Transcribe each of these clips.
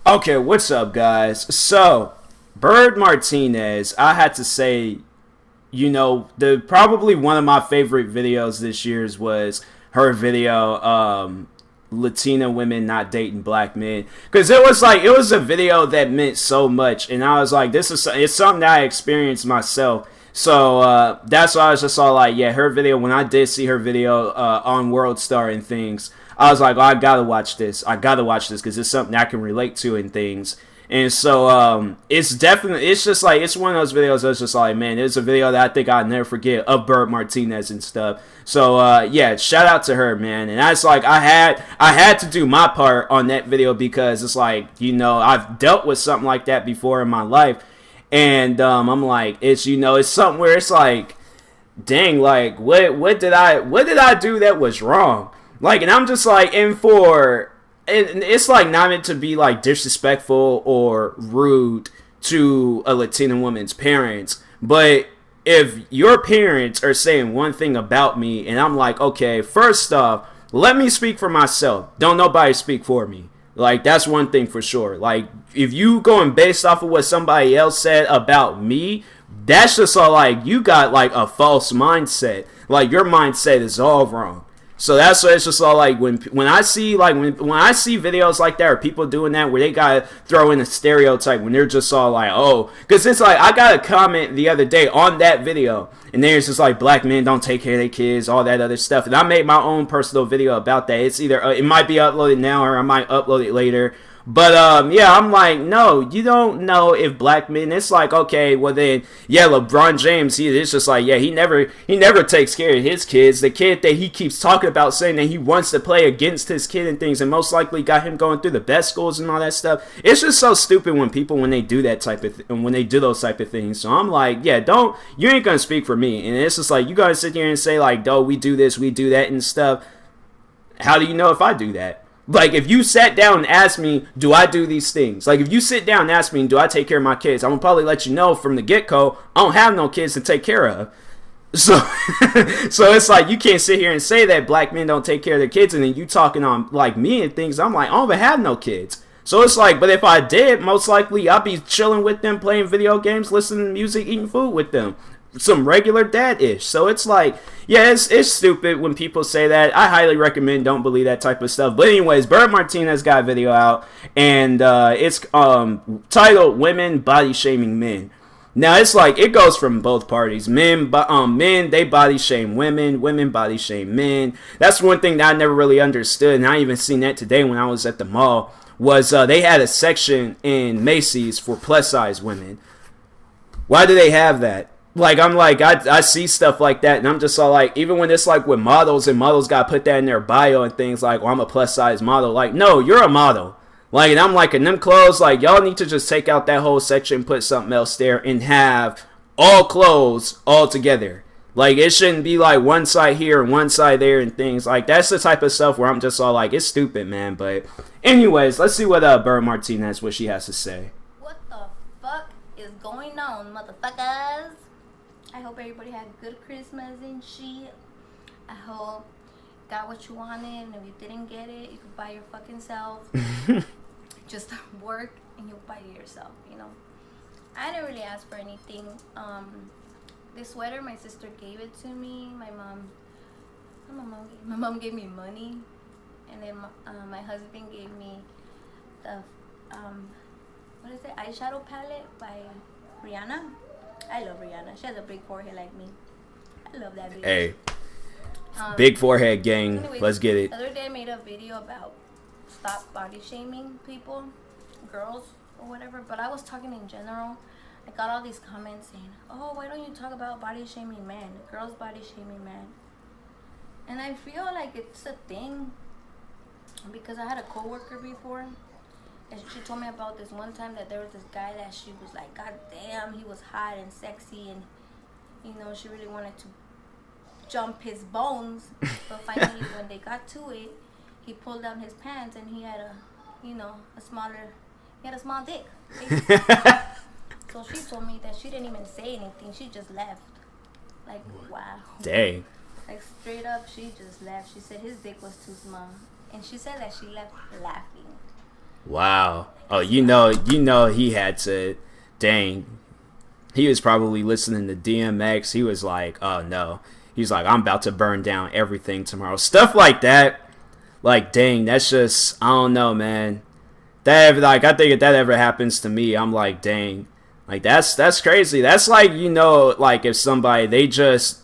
Okay, what's up, guys? So, Bird Martinez, I had to say, the probably one of my favorite videos this year's was her video, Latina women not dating black men, because it was a video that meant so much, and I was like, it's something that I experienced myself. So that's why I was just all like, yeah, her video. When I did see her video on World Star and things, I was like, oh, I gotta watch this. I gotta watch this because it's something I can relate to and things. And so it's just like it's one of those videos that's just like, man, it's a video that I think I'll never forget of Bird Martinez and stuff. So yeah, shout out to her, man. And that's like I had to do my part on that video because it's like, I've dealt with something like that before in my life. And I'm like, it's something where it's like, dang, like what did I do that was wrong? Like, and I'm just like, it's like not meant to be like disrespectful or rude to a Latina woman's parents, but if your parents are saying one thing about me and I'm like, okay, first off, let me speak for myself. Don't nobody speak for me. Like, that's one thing for sure. Like, if you going based off of what somebody else said about me, that's just all like, you got like a false mindset. Like, your mindset is all wrong. So that's why it's just all like when I see when I see videos like that or people doing that where they gotta throw in a stereotype when they're just all like, oh, because it's like I got a comment the other day on that video and there's just like black men don't take care of their kids, all that other stuff, and I made my own personal video about that. It's either it might be uploaded now or I might upload it later. But yeah, I'm like, no, you don't know if black men. It's like, okay, well then, yeah, LeBron James, it's just like, yeah, he never takes care of his kids. The kid that he keeps talking about, saying that he wants to play against his kid and things, and most likely got him going through the best schools and all that stuff. It's just so stupid when they do that type of when they do those type of things. So I'm like, yeah, you ain't gonna speak for me. And it's just like, you gotta sit here and say like, oh, we do this, we do that and stuff. How do you know if I do that? Like, if you sat down and asked me, do I do these things? Like, if you sit down and ask me, do I take care of my kids? I'm going to probably let you know from the get-go, I don't have no kids to take care of. So, so it's like, you can't sit here and say that black men don't take care of their kids, and then you talking on, like, me and things. I'm like, I don't even have no kids. So it's like, but if I did, most likely I'd be chilling with them, playing video games, listening to music, eating food with them. Some regular dad-ish. So it's like, yeah, it's stupid when people say that. I highly recommend don't believe that type of stuff. But anyways, Bird Martinez got a video out, and it's titled "Women Body Shaming Men." Now it's like it goes from both parties. Men they body shame women. Women body shame men. That's one thing that I never really understood, and I even seen that today when I was at the mall. Was they had a section in Macy's for plus size women? Why do they have that? Like, I'm like, I see stuff like that, and I'm just all like, even when it's like with models, and models got to put that in their bio and things like, well, I'm a plus size model. Like, no, you're a model. Like, and I'm like, in them clothes, like, y'all need to just take out that whole section, put something else there, and have all clothes all together. Like, it shouldn't be like one side here and one side there and things like that's the type of stuff where I'm just all like, it's stupid, man. But anyways, let's see what Bird Martinez, what she has to say. What the fuck is going on, motherfuckers? I hope everybody had a good Christmas and shit. I hope got what you wanted, and if you didn't get it, you could buy your fucking self. Just work and you'll buy it yourself, you know. I didn't really ask for anything. This sweater, my sister gave it to me. My mom gave me money, and then my husband gave me the what is it? Eyeshadow palette by Rihanna. I love Rihanna. She has a big forehead like me. I love that bitch. Hey, big forehead gang. Anyways, let's get it. The other day I made a video about stop body shaming people, girls or whatever. But I was talking in general. I got all these comments saying, oh, why don't you talk about body shaming men? Girls body shaming men. And I feel like it's a thing because I had a coworker before. And she told me about this one time that there was this guy that she was like, God damn, he was hot and sexy, and you know, she really wanted to jump his bones. But finally, when they got to it, he pulled down his pants and he had he had a small dick. So she told me that she didn't even say anything. She just left. Like, wow. Dang. Like, straight up, she just left. She said his dick was too small. And she said that she left laughing. Wow. Oh, he had to. Dang, he was probably listening to DMX. He was like, oh no. He's like, I'm about to burn down everything tomorrow. Stuff like that. Like, dang, that's just, I don't know, man. That, like, I think if that ever happens to me, I'm like, dang. Like, that's crazy. That's like, like if somebody,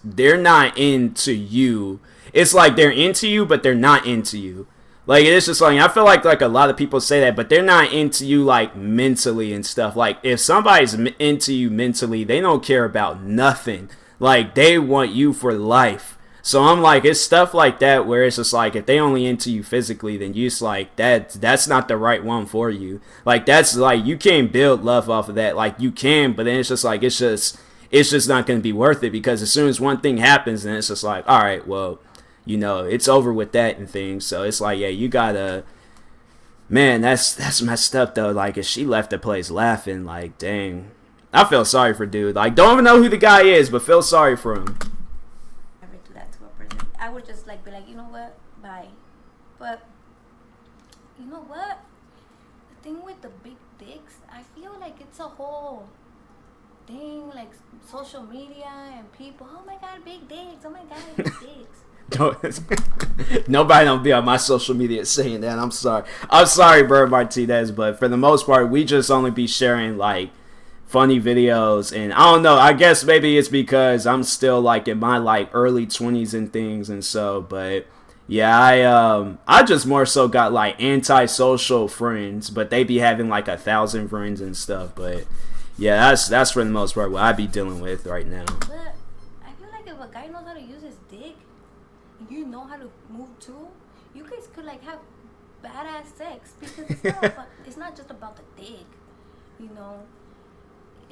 they're not into you. It's like they're into you, but they're not into you. Like, it's just like, I feel like a lot of people say that, but they're not into you, like, mentally and stuff. Like, if somebody's into you mentally, they don't care about nothing. Like, they want you for life. So I'm like, it's stuff like that where it's just like, if they only into you physically, then you just like, that's not the right one for you. Like, that's like, you can't build love off of that. Like, you can, but then it's just like, it's just not going to be worth it, because as soon as one thing happens, then it's just like, all right, well, it's over with that and things. So it's like, yeah, you gotta, man, that's messed up though. Like, if she left the place laughing, like, dang, I feel sorry for dude. Like, don't even know who the guy is, but feel sorry for him. Never do that to a person. I would just like be like, you know what, bye. But you know what? The thing with the big dicks, I feel like it's a whole thing, like social media and people. Oh my god, big dicks. Oh my god, big dicks. Nobody don't be on my social media saying that. I'm sorry, Bird Martinez, but for the most part, we just only be sharing like funny videos, and I don't know, I guess maybe it's because I'm still like in my like early 20s and things, and so, but yeah, I just more so got like anti-social friends, but they be having like 1,000 friends and stuff. But yeah, that's for the most part what I be dealing with right now. But I feel like if a guy knows how to use his dick, you know how to move too, you guys could like have badass sex, because it's not just about the dick,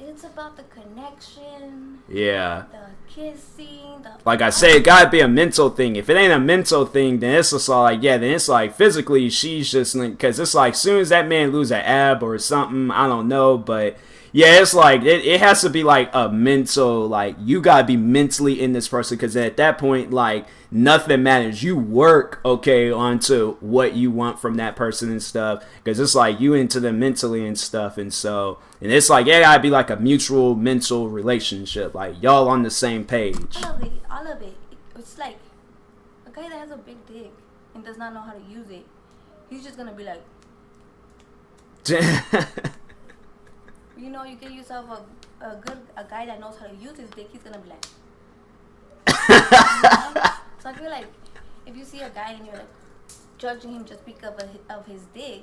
it's about the connection, yeah, the kissing, like I say, it gotta be a mental thing. If it ain't a mental thing, then it's just like, yeah, then it's like physically she's just, because it's like soon as that man lose an ab or something, I don't know, but yeah, it's like it has to be like a mental, like you gotta be mentally in this person, because at that point, like nothing matters. You work onto what you want from that person and stuff, because it's like you into them mentally and stuff, and so, and it's like it gotta be like a mutual mental relationship, like y'all on the same page. All of it. It's like a guy that has a big dick and does not know how to use it. He's just gonna be like. You get yourself a guy that knows how to use his dick, he's gonna be like. So I feel like if you see a guy and you're like judging him just because of his dick,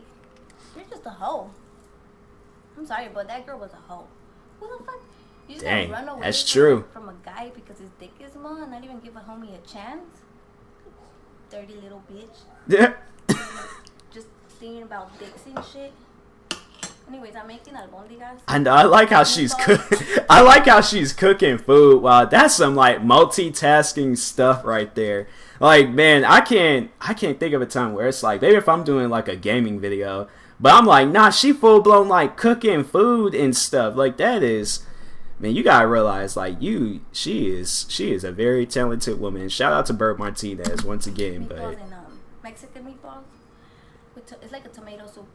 you're just a hoe. I'm sorry, but that girl was a hoe. Who the fuck? You just Dang, gonna run away that's true. From a guy because his dick is small and not even give a homie a chance? Dirty little bitch. Yeah. Just thinking about dicks and shit. Anyways, I'm making albondigas. I know. I like how she's cooking food. Wow, that's some like multitasking stuff right there. Like, man, I can't think of a time where it's like, maybe if I'm doing like a gaming video, but I'm like, nah, she full blown like cooking food and stuff. Like, that is, man, you gotta realize, like, she is a very talented woman. Shout out to Bird Martinez once again. Meatballs But and Mexican meatballs. It's like a tomato soup.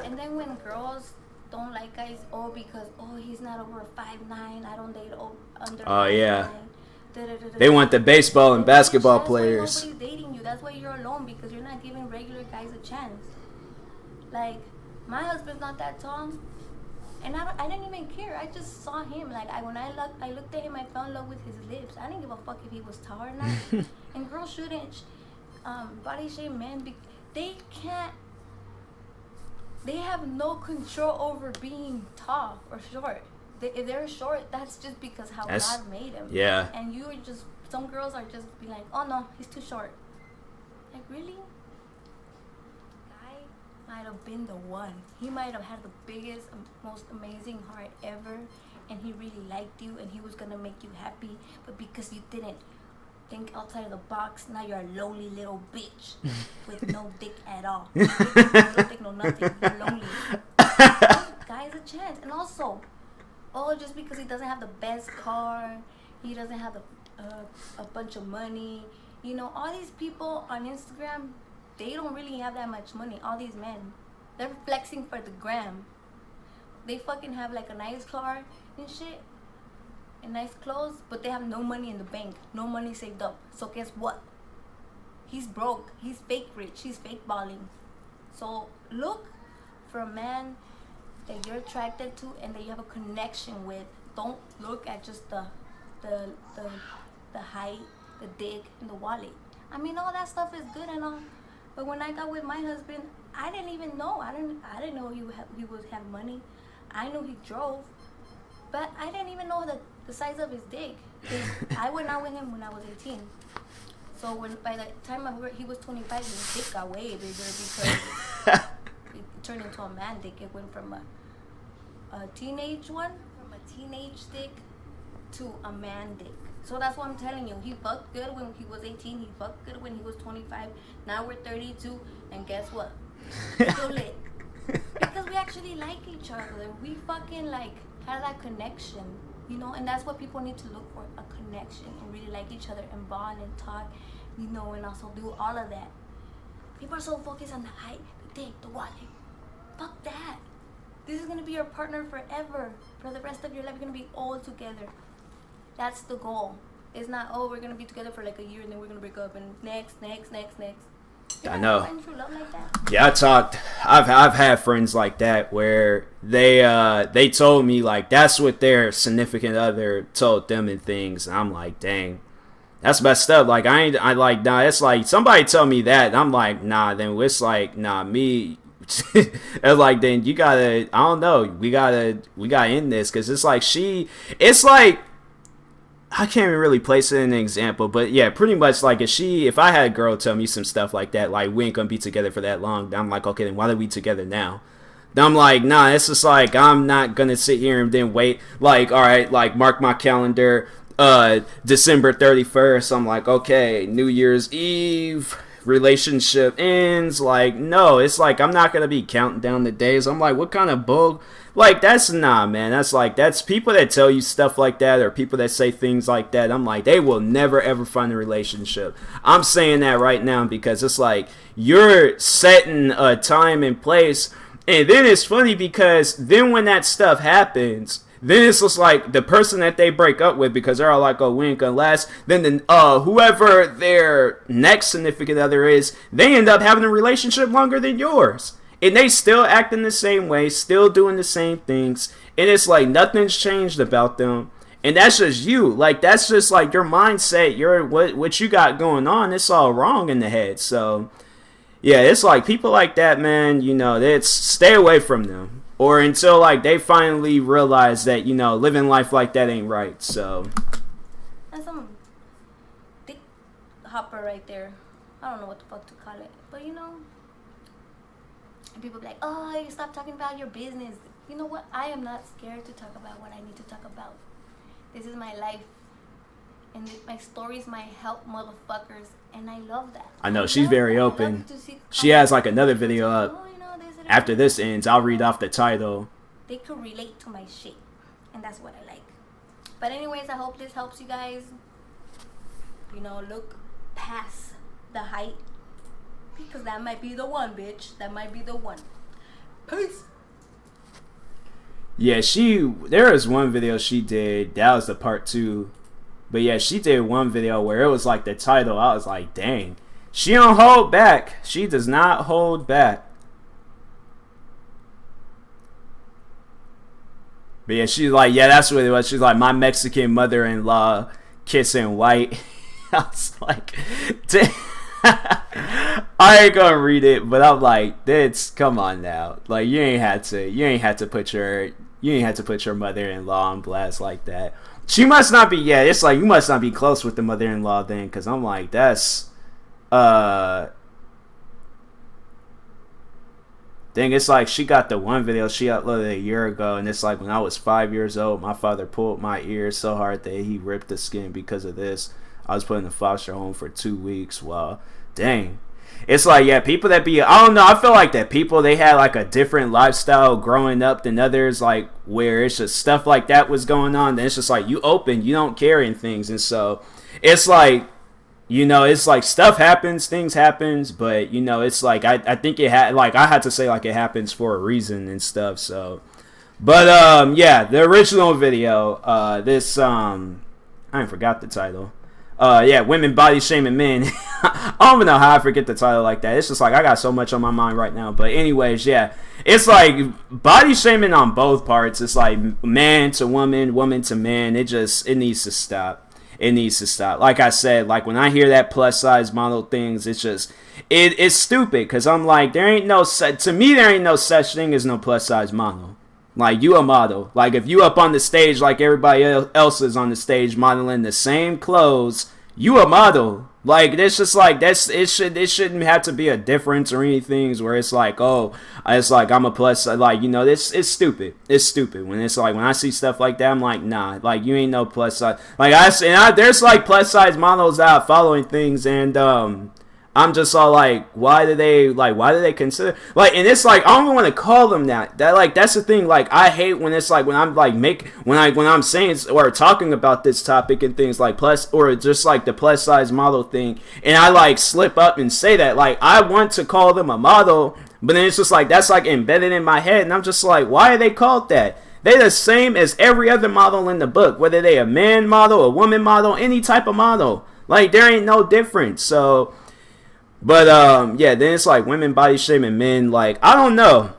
And then when girls don't like guys, because he's not over 5'9", I don't date under 5'9". Oh yeah. They want the baseball and basketball players. That's why nobody's dating you. That's why you're alone, because you're not giving regular guys a chance. Like, my husband's not that tall, and I didn't even care. I just saw him. Like, when I looked at him, I fell in love with his lips. I didn't give a fuck if he was tall or not. And girls shouldn't body shame men. They can't. They have no control over being tall or short. If they're short, that's just because God made them. Yeah. And some girls are just be like, oh no, he's too short. Like, really? Guy might have been the one. He might have had the biggest, most amazing heart ever, and he really liked you, and he was gonna make you happy. But because you didn't think outside of the box, now you're a lonely little bitch with no dick at all. No dick, no nothing. You're lonely. Guys, a chance. And also, just because he doesn't have the best car, he doesn't have a bunch of money. All these people on Instagram, they don't really have that much money. All these men, They're flexing for the gram. They fucking have like a nice car and shit, and nice clothes, but they have no money in the bank, no money saved up. So guess what? He's broke. He's fake rich. He's fake balling. So look for a man that you're attracted to and that you have a connection with. Don't look at just the height, the dick, and the wallet. I mean, all that stuff is good and all, but when I got with my husband, I didn't even know. I didn't know he would have money. I knew he drove, but I didn't even know the size of his dick. I went out with him when I was 18. So by the time he was 25, his dick got way bigger because it turned into a man dick. It went from a teenage dick to a man dick. So that's what I'm telling you. He fucked good when he was 18. He fucked good when he was 25. Now we're 32, and guess what? Still lit. Because we actually like each other. We fucking like have that connection, you know. And that's what people need to look for: a connection, and really like each other and bond and talk, you know, and also do all of that. People are so focused on the height, the dick, the wallet. Fuck that. This is gonna be your partner forever. For the rest of your life, you're gonna be all together. That's the goal. It's not, oh, we're gonna be together for like a year and then we're gonna break up and next. I know. True love like that? Yeah, I've had friends like that where they told me like that's what their significant other told them and things. And I'm like, dang, that's messed up. Like nah. It's like somebody tell me that. And I'm like, nah. Then it's like, nah, me. It's like, then you gotta. I don't know. We gotta end this because it's like It's like. I can't even really place it in an example, but yeah, pretty much like if I had a girl tell me some stuff like that, like we ain't gonna be together for that long, I'm like, okay, then why are we together now? Then I'm like, nah, it's just like I'm not gonna sit here and then wait, like, all right, like mark my calendar, December 31st. I'm like, okay, New Year's Eve, relationship ends. Like, no, it's like I'm not gonna be counting down the days. I'm like, what kind of bull? Like, that's man. That's people that tell you stuff like that or people that say things like that. I'm like, they will never ever find a relationship. I'm saying that right now because it's like you're setting a time and place. And then it's funny because then when that stuff happens, then it's just like the person that they break up with because they're all like, oh, we ain't gonna last. Then whoever their next significant other is, they end up having a relationship longer than yours. And they still acting the same way, still doing the same things. And it's like nothing's changed about them. And that's just you. Like, that's just like your mindset, what you got going on. It's all wrong in the head. So, yeah, it's like people like that, man, you know, stay away from them. Or until, like, they finally realize that, you know, living life like that ain't right. So. That's some dick hopper right there. I don't know what the fuck to call it. But, you know. And people be like, oh, you stop talking about your business. You know what? I am not scared to talk about what I need to talk about. This is my life. And my stories might help motherfuckers. And I love that. I know, she's very open. She has like another video up. After this ends, I'll read off the title. They could relate to my shit. And that's what I like. But anyways, I hope this helps you guys. You know, look past the height. Because that might be the one, bitch. That might be the one. Peace. Yeah, there was one video she did. That was the part 2. But yeah, she did one video where it was like the title. I was like, dang. She don't hold back. She does not hold back. But yeah, she's like, yeah, that's what it was. She's like, my Mexican mother-in-law kissing white. I was like, damn. I ain't gonna read it, but I'm like, come on now. Like, you ain't had to put your mother-in-law on blast like that. She must not be. Yeah, it's like you must not be close with the mother-in-law then, because I'm like, that's Dang, it's like she got the one video she uploaded a year ago, and it's like when I was 5 years old, my father pulled my ear so hard that he ripped the skin because of this. I was put in the foster home for 2 weeks. Wow, dang. It's like, yeah, people that be, I don't know, I feel like that people, they had like a different lifestyle growing up than others, like where it's just stuff like that was going on. Then it's just like you open, you don't care in things. And so it's like, you know, it's like stuff happens, things happens, but you know, it's like I think it had like I had to say like it happens for a reason and stuff. So, but yeah, the original video, this I forgot the title. Yeah, women body shaming men. I don't even know how I forget the title like that. It's just like I got so much on my mind right now. But anyways, yeah, it's like body shaming on both parts. It's like man to woman, woman to man. It needs to stop. It needs to stop. Like I said, like when I hear that plus size model things, it's just it's stupid because I'm like there ain't no to me there ain't no such thing as no plus size model. Like, you a model. Like, if you up on the stage like everybody else is on the stage modeling the same clothes, you a model. Like, it's just like, it shouldn't have to be a difference or anything where it's like, oh, it's like, I'm a plus, like, you know, it's stupid. It's stupid. When it's like, when I see stuff like that, I'm like, nah, like, you ain't no plus size. Like, there's like plus size models out following things, and, I'm just all like, why do they consider like, and it's like I don't even want to call them that. Like that's the thing. Like I hate when it's like when I'm like when I'm saying or talking about this topic and things like plus or just like the plus size model thing, and I like slip up and say that like I want to call them a model, but then it's just like that's like embedded in my head, and I'm just like, why are they called that? They're the same as every other model in the book, whether they a man model, a woman model, any type of model. Like there ain't no difference. So. But yeah, then it's like women body shaming men. Like I don't know,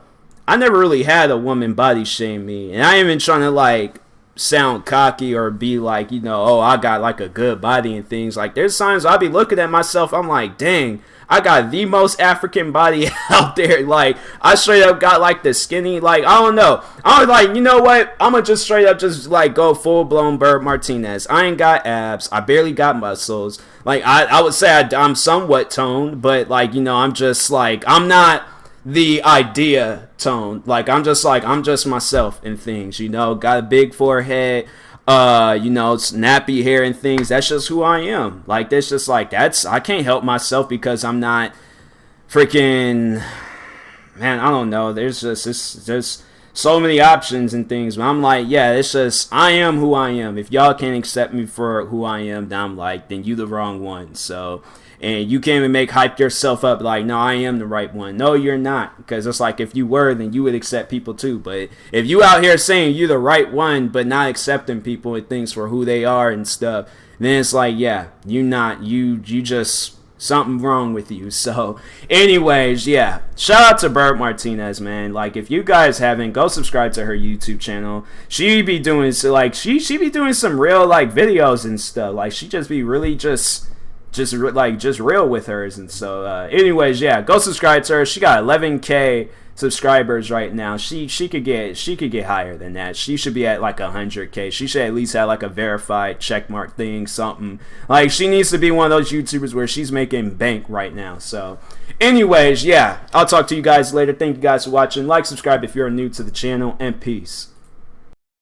I never really had a woman body shame me, and I ain't even trying to like sound cocky or be like, you know, oh I got like a good body and things. Like there's times I'll be looking at myself, I'm like, dang, I got the most African body out there. Like I straight up got like the skinny, like I don't know. I was like, you know what? I'm gonna just straight up just like go full blown Bird Martinez. I ain't got abs. I barely got muscles. Like I would say I'm somewhat toned, but like you know I'm just like I'm not the idea toned. Like I'm just myself and things. You know, got a big forehead. You know, snappy hair and things. That's just who I am. Like that's just like I can't help myself because I'm not freaking man. I don't know. There's so many options and things, but I'm like, yeah, it's just I am who I am. If y'all can't accept me for who I am, then I'm like, then you the wrong one. So, and you can't even hype yourself up like, no, I am the right one. No, you're not, because it's like if you were, then you would accept people too. But if you out here saying you're the right one, but not accepting people and things for who they are and stuff, then it's like, yeah, you not, you just. Something wrong with you. So anyways, yeah, shout out to Bird Martinez, man. Like if you guys haven't, go subscribe to her YouTube channel. She be doing like she be doing some real like videos and stuff. Like she just be really just real with hers. And so anyways, yeah, go subscribe to her. She got 11K subscribers right now. She could get higher than that. She should be at like 100K. She should at least have like a verified checkmark thing, something. Like she needs to be one of those YouTubers where she's making bank right now. So anyways, yeah, I'll talk to you guys later. Thank you guys for watching. Like, subscribe if you're new to the channel, and peace.